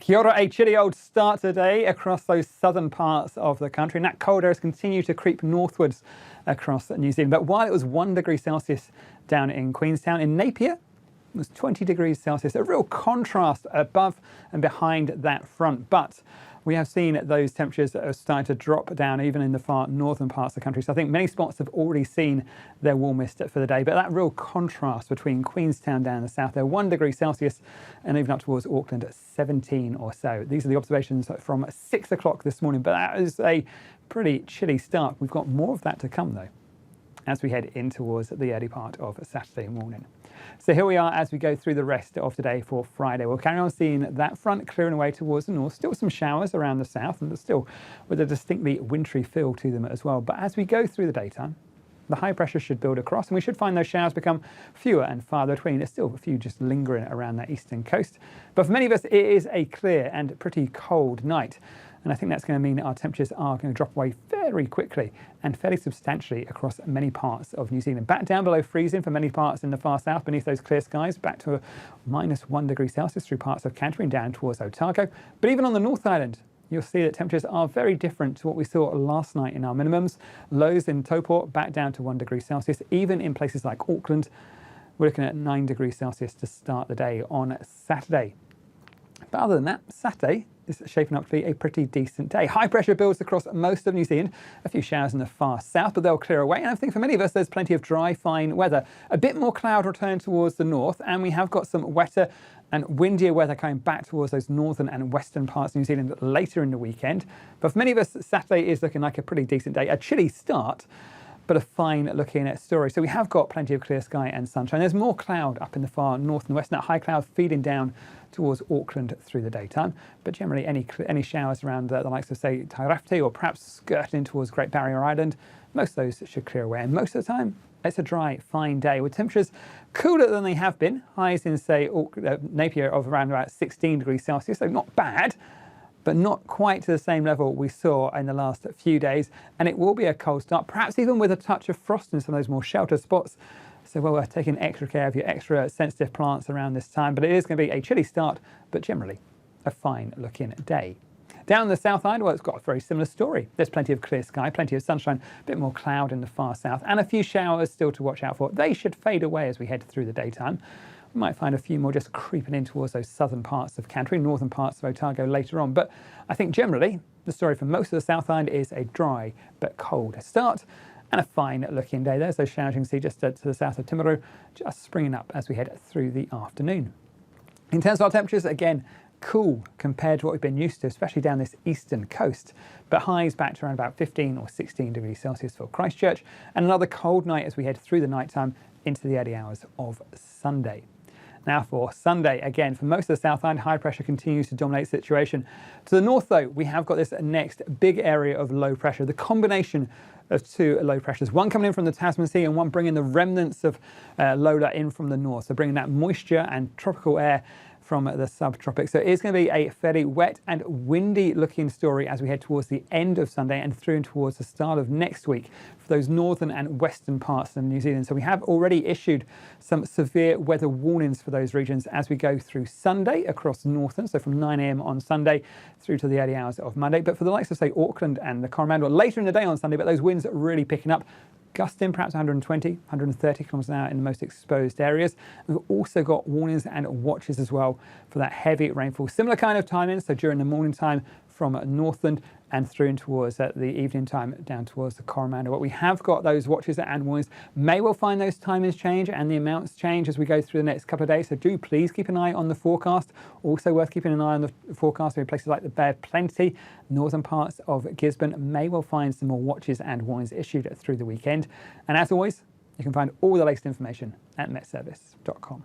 Kia ora, a chilly old start today across those southern parts of the country, and that cold air has continued to creep northwards across New Zealand. But while it was 1 degree Celsius down in Queenstown, in Napier it was 20 degrees Celsius, a real contrast above and behind that front. But we have seen those temperatures that are starting to drop down even in the far northern parts of the country. So I think many spots have already seen their warmest for the day. But that real contrast between Queenstown down in the south there, 1 degree Celsius, and even up towards Auckland at 17 or so. These are the observations from 6 o'clock this morning. But that is a pretty chilly start. We've got more of that to come though as we head in towards the early part of Saturday morning. So here we are as we go through the rest of today for Friday. We'll carry on seeing that front clearing away towards the north. Still some showers around the south, and still with a distinctly wintry feel to them as well. But as we go through the daytime, the high pressure should build across, and we should find those showers become fewer and farther between. There's still a few just lingering around that eastern coast. But for many of us, it is a clear and pretty cold night. And I think that's going to mean that our temperatures are going to drop away very quickly and fairly substantially across many parts of New Zealand. Back down below freezing for many parts in the far south beneath those clear skies, back to a -1 degree Celsius through parts of Canterbury and down towards Otago. But even on the North Island, you'll see that temperatures are very different to what we saw last night in our minimums. Lows in Taupō back down to 1 degree Celsius. Even in places like Auckland, we're looking at 9 degrees Celsius to start the day on Saturday. But other than that, Saturday is shaping up to be a pretty decent day. High pressure builds across most of New Zealand. A few showers in the far south, but they'll clear away. And I think for many of us, there's plenty of dry, fine weather. A bit more cloud return towards the north, and we have got some wetter and windier weather coming back towards those northern and western parts of New Zealand later in the weekend. But for many of us, Saturday is looking like a pretty decent day. A chilly start, but a fine looking story. So we have got plenty of clear sky and sunshine. There's more cloud up in the far north and west, and that high cloud feeding down towards Auckland through the daytime. But generally any showers around the likes of, say, Tairāwhiti, or perhaps skirting in towards Great Barrier Island, most of those should clear away. And most of the time, it's a dry, fine day with temperatures cooler than they have been. Highs in, say, Napier of around about 16 degrees Celsius, so not bad, but not quite to the same level we saw in the last few days. And it will be a cold start, perhaps even with a touch of frost in some of those more sheltered spots. So well worth taking extra care of your extra sensitive plants around this time. But it is going to be a chilly start, but generally a fine looking day. Down the south side, well, it's got a very similar story. There's plenty of clear sky, plenty of sunshine, a bit more cloud in the far south, and a few showers still to watch out for. They should fade away as we head through the daytime. We might find a few more just creeping in towards those southern parts of Canterbury, northern parts of Otago later on. But I think generally the story for most of the South Island is a dry but cold start and a fine looking day. There's those showers you can see just to the south of Timaru, just springing up as we head through the afternoon. In terms of our temperatures, again, cool compared to what we've been used to, especially down this eastern coast, but highs back to around about 15 or 16 degrees Celsius for Christchurch, and another cold night as we head through the nighttime into the early hours of Sunday. Now for Sunday, again, for most of the South Island, high pressure continues to dominate the situation. To the north, though, we have got this next big area of low pressure, the combination of two low pressures, one coming in from the Tasman Sea and one bringing the remnants of Lola in from the north, so bringing that moisture and tropical air from the subtropics. So it is going to be a fairly wet and windy looking story as we head towards the end of Sunday and through and towards the start of next week for those northern and western parts of New Zealand. So we have already issued some severe weather warnings for those regions as we go through Sunday across northern, so from 9 a.m. on Sunday through to the early hours of Monday. But for the likes of, say, Auckland and the Coromandel, later in the day on Sunday, but those winds are really picking up. Gusting perhaps 120, 130 kilometres an hour in the most exposed areas. We've also got warnings and watches as well for that heavy rainfall. Similar kind of timing, so during the morning time from Northland and through and towards the evening time down towards the Coromandel. But we have got those watches and warnings. May well find those timings change and the amounts change as we go through the next couple of days. So do please keep an eye on the forecast. Also worth keeping an eye on the forecast in places like the Bear Plenty, northern parts of Gisborne. May well find some more watches and warnings issued through the weekend. And as always, you can find all the latest information at metservice.com.